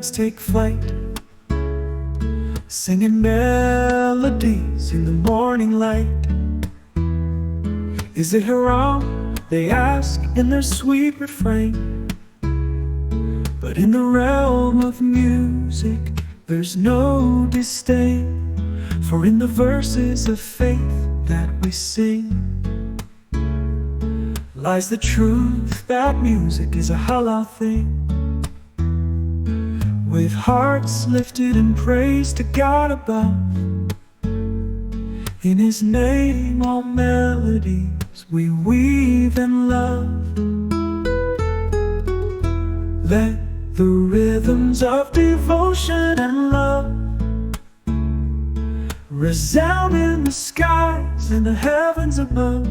birds take flight, singing melodies in the morning light. Is it haram? They ask in their sweet refrain. But in the realm of music, there's no disdain. For in the verses of faith that we sing lies the truth that music is a halal thing. With hearts lifted in praise to God above, in His name all melodies we weave and love. Let the rhythms of devotion and love resound in the skies and the heavens above.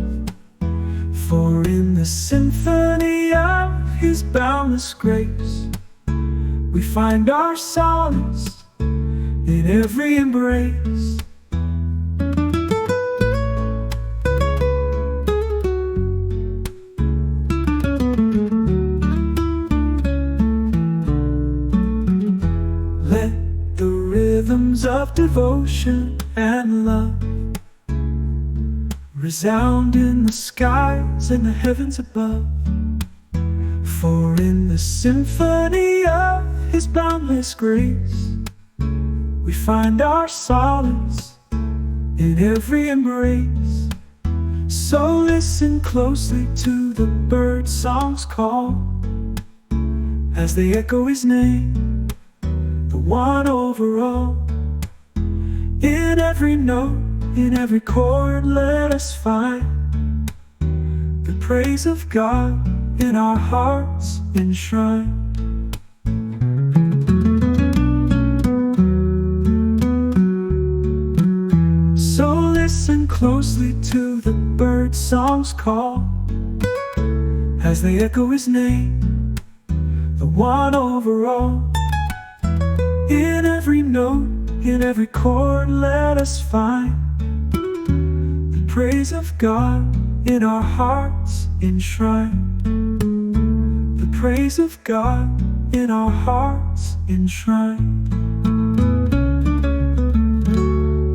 For in the symphony of His boundless grace, we find our solace in every embrace. Let the rhythms of devotion and love resound in the skies and the heavens above. For in the symphony of His boundless grace, we find our solace in every embrace. So listen closely to the bird song's call, as they echo His name, the one over all. In every note, in every chord, let us find the praise of God in our hearts enshrined. So listen closely to the bird song's call, as they echo His name, the one over all. In every note, in every chord, let us find the praise of God in our hearts enshrined. The praise of God in our hearts enshrined.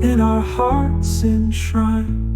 In our hearts enshrined.